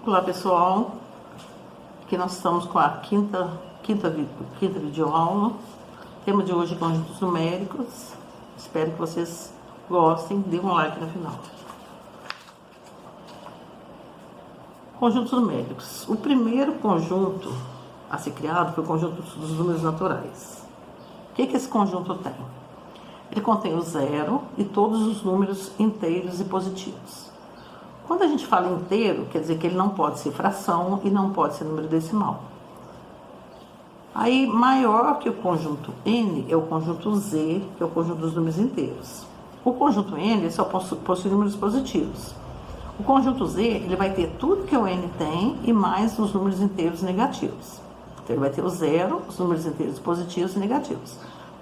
Olá pessoal, aqui nós estamos com a quinta videoaula. O tema de hoje é conjuntos numéricos. Espero que vocês gostem, dê um like no final. Conjuntos numéricos. O primeiro conjunto a ser criado foi o conjunto dos números naturais. O que esse conjunto tem? Ele contém o zero e todos os números inteiros e positivos. Quando a gente fala inteiro, quer dizer que ele não pode ser fração e não pode ser número decimal. Aí, maior que o conjunto N é o conjunto Z, que é o conjunto dos números inteiros. O conjunto N só possui números positivos. O conjunto Z, ele vai ter tudo que o N tem e mais os números inteiros negativos. Então, ele vai ter o zero, os números inteiros positivos e negativos.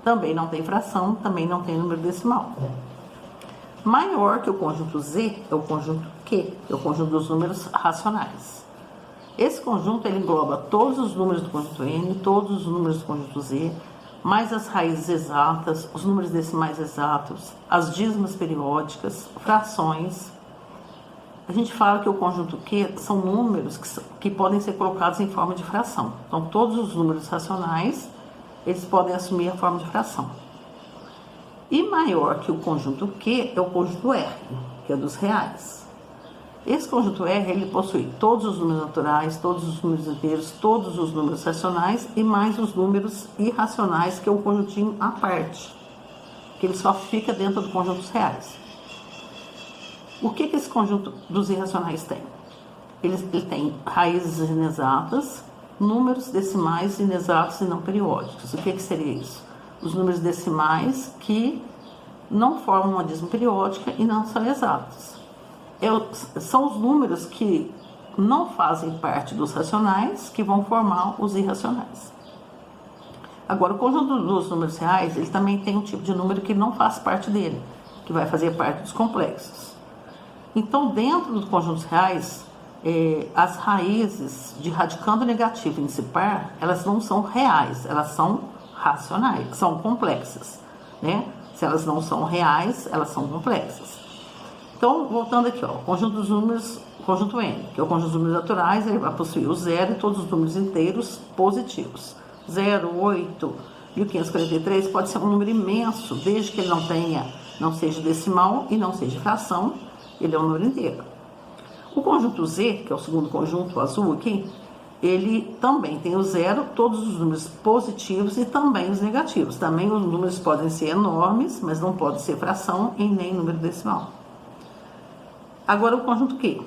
Também não tem fração, também não tem número decimal. Maior que o conjunto Z é o conjunto Q, que é o conjunto dos números racionais. Esse conjunto ele engloba todos os números do conjunto N, todos os números do conjunto Z, mais as raízes exatas, os números decimais exatos, as dízimas periódicas, frações. A gente fala que o conjunto Q são números que podem ser colocados em forma de fração. Então, todos os números racionais, eles podem assumir a forma de fração. E maior que o conjunto Q é o conjunto R, que é dos reais. Esse conjunto R, ele possui todos os números naturais, todos os números inteiros, todos os números racionais e mais os números irracionais, que é um conjuntinho à parte, que ele só fica dentro do conjunto dos reais. O que esse conjunto dos irracionais tem? Ele tem raízes inexatas, números decimais inexatos e não periódicos. O que seria isso? Os números decimais que não formam uma dízima periódica e não são exatos. São os números que não fazem parte dos racionais que vão formar os irracionais. Agora, o conjunto dos números reais, ele também tem um tipo de número que não faz parte dele, que vai fazer parte dos complexos. Então, dentro dos conjuntos reais, as raízes de radicando negativo e índice par, elas não são reais, elas são racionais, são complexas, né? Se elas não são reais, elas são complexas. Então, voltando aqui, ó, o conjunto dos números, conjunto N, que é o conjunto dos números naturais, ele vai possuir o zero e todos os números inteiros positivos. 0, 8, 1543 pode ser um número imenso, desde que ele não seja decimal e não seja fração, ele é um número inteiro. O conjunto Z, que é o segundo conjunto azul aqui, ele também tem o zero, todos os números positivos e também os negativos. Também os números podem ser enormes, mas não pode ser fração e nem número decimal. Agora o conjunto Q.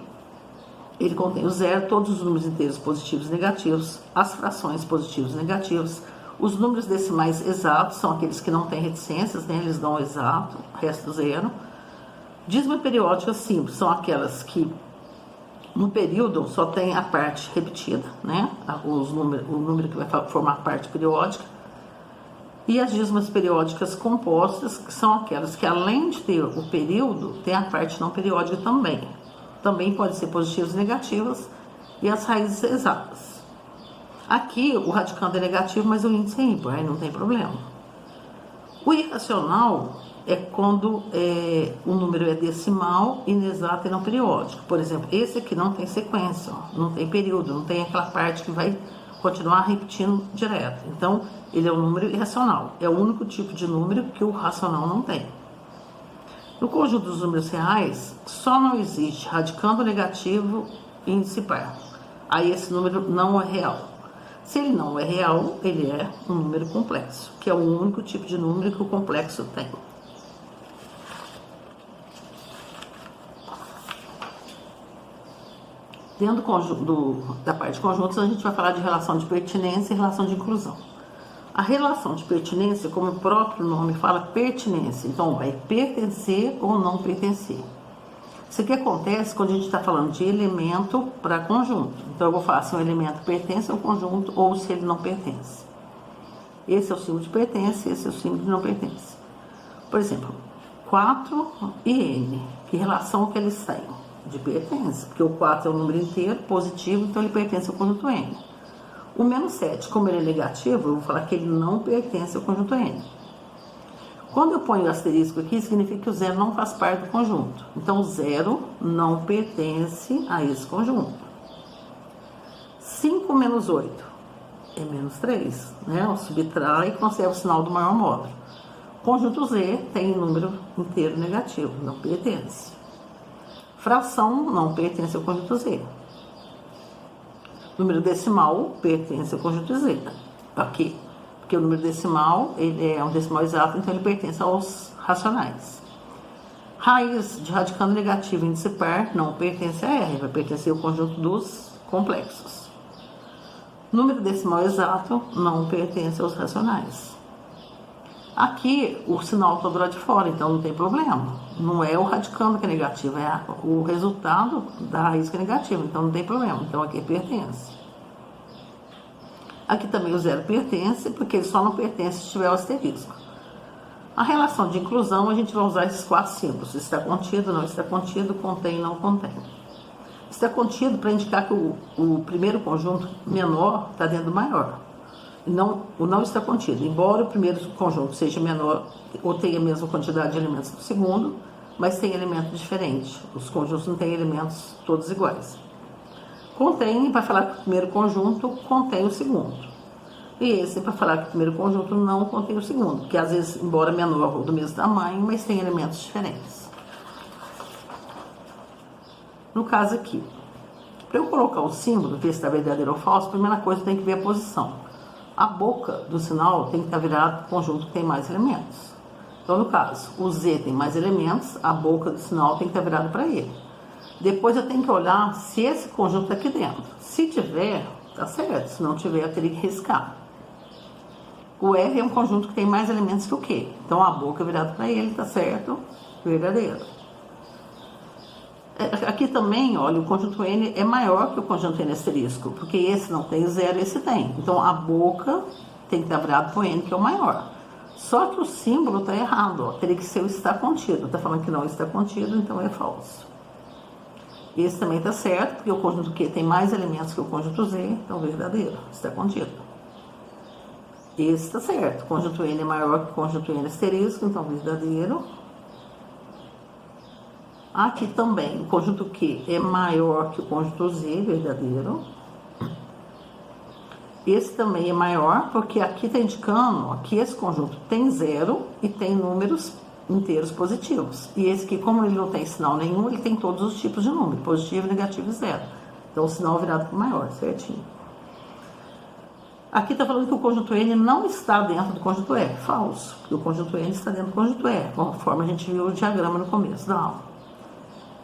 Ele contém o zero, todos os números inteiros positivos e negativos, as frações positivos e negativos. Os números decimais exatos são aqueles que não têm reticências, né? Eles dão exato, resto zero. Dízima periódica simples são aquelas que no período só tem a parte repetida, né? O número que vai formar parte periódica. E as dízimas periódicas compostas, que são aquelas que além de ter o período, tem a parte não periódica também. Também pode ser positivas e negativas. E as raízes exatas. Aqui o radicando é negativo, mas o índice é ímpar, aí não tem problema. O irracional é quando o número é decimal, inexato e não periódico. Por exemplo, esse aqui não tem sequência, ó, não tem período, não tem aquela parte que vai continuar repetindo direto. Então, ele é um número irracional. É o único tipo de número que o racional não tem. No conjunto dos números reais, só não existe radicando negativo e índice par. Aí esse número não é real. Se ele não é real, ele é um número complexo, que é o único tipo de número que o complexo tem. Dentro da parte de conjuntos, a gente vai falar de relação de pertinência e relação de inclusão. A relação de pertinência, como o próprio nome fala, pertinência. Então, vai pertencer ou não pertencer. Isso aqui acontece quando a gente está falando de elemento para conjunto. Então, eu vou falar se um elemento pertence ao conjunto ou se ele não pertence. Esse é o símbolo de pertence, esse é o símbolo de não pertence. Por exemplo, 4 e N. Que relação que eles têm? De pertence, porque o 4 é um número inteiro, positivo, então ele pertence ao conjunto N. O menos 7, como ele é negativo, eu vou falar que ele não pertence ao conjunto N. Quando eu ponho o asterisco aqui, significa que o zero não faz parte do conjunto. Então, o zero não pertence a esse conjunto. 5 menos 8 é menos 3, né? Eu subtrai e conserva o sinal do maior módulo. Conjunto Z tem número inteiro negativo, não pertence. Fração não pertence ao conjunto Z. Número decimal pertence ao conjunto Z. Aqui, porque o número decimal ele é um decimal exato, então ele pertence aos racionais. Raiz de radicando negativo índice par não pertence a R, vai pertencer ao conjunto dos complexos. Número decimal exato não pertence aos racionais. Aqui o sinal está do lado de fora, então não tem problema. Não é o radicando que é negativo, é o resultado da raiz que é negativo, então não tem problema. Então aqui pertence. Aqui também o zero pertence, porque ele só não pertence se tiver o asterisco. A relação de inclusão, a gente vai usar esses 4 símbolos. Está contido, não está contido, contém, não contém. Está contido para indicar que o primeiro conjunto menor está dentro do maior. O não está contido. Embora o primeiro conjunto seja menor ou tenha a mesma quantidade de elementos do segundo, mas tem elemento diferente. Os conjuntos não têm elementos todos iguais. Contém, para falar que o primeiro conjunto contém o segundo. E esse é para falar que o primeiro conjunto não contém o segundo, que às vezes, embora menor ou do mesmo tamanho, mas tem elementos diferentes. No caso aqui, para eu colocar o símbolo, ver se está verdadeiro ou falso, a primeira coisa tem que ver a posição. A boca do sinal tem que estar virada para o conjunto que tem mais elementos. Então, no caso, o Z tem mais elementos, a boca do sinal tem que estar virada para ele. Depois eu tenho que olhar se esse conjunto está aqui dentro. Se tiver, tá certo. Se não tiver, eu teria que riscar. O R é um conjunto que tem mais elementos que o Q. Então, a boca virada para ele, tá certo, verdadeiro. Aqui também, olha, o conjunto N é maior que o conjunto N asterisco, porque esse não tem zero, esse tem. Então, a boca tem que estar virada para o N, que é o maior. Só que o símbolo está errado, ó. Teria que ser o está contido. Está falando que não está contido, então é falso. Esse também está certo, porque o conjunto Q tem mais elementos que o conjunto Z, então verdadeiro, está contido. Esse está certo, o conjunto N é maior que o conjunto N asterisco, então verdadeiro. Aqui também, o conjunto Q é maior que o conjunto Z, verdadeiro. Esse também é maior, porque aqui está indicando ó, que esse conjunto tem zero e tem números inteiros positivos. E esse aqui, como ele não tem sinal nenhum, ele tem todos os tipos de número, positivo, negativo e zero. Então, o sinal virado para o maior, certinho. Aqui está falando que o conjunto N não está dentro do conjunto R. Falso, porque o conjunto N está dentro do conjunto R, conforme a gente viu o diagrama no começo da aula.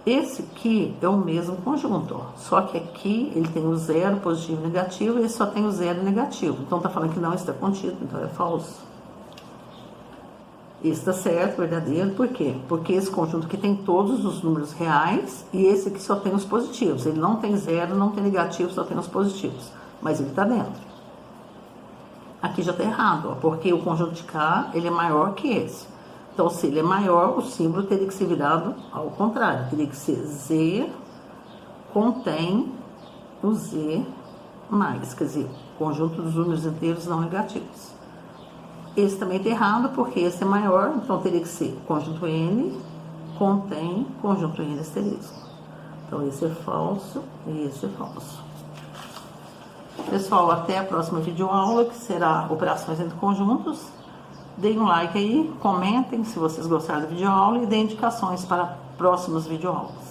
Esse aqui é o mesmo conjunto, ó. Só que aqui ele tem o zero, positivo e negativo, e esse só tem o zero e negativo. Então, está falando que não está contido, então é falso. Esse está certo, verdadeiro, por quê? Porque esse conjunto aqui tem todos os números reais e esse aqui só tem os positivos. Ele não tem zero, não tem negativo, só tem os positivos. Mas ele está dentro. Aqui já está errado, ó, porque o conjunto de K ele é maior que esse. Então, se ele é maior, o símbolo teria que ser virado ao contrário. Teria que ser Z contém o Z mais, quer dizer, conjunto dos números inteiros não negativos. Esse também está errado, porque esse é maior, então teria que ser conjunto N contém conjunto N asterisco. Então, esse é falso e esse é falso. Pessoal, até a próxima videoaula, que será operações entre conjuntos. Deem um like aí, comentem se vocês gostaram da videoaula e deem indicações para próximas videoaulas.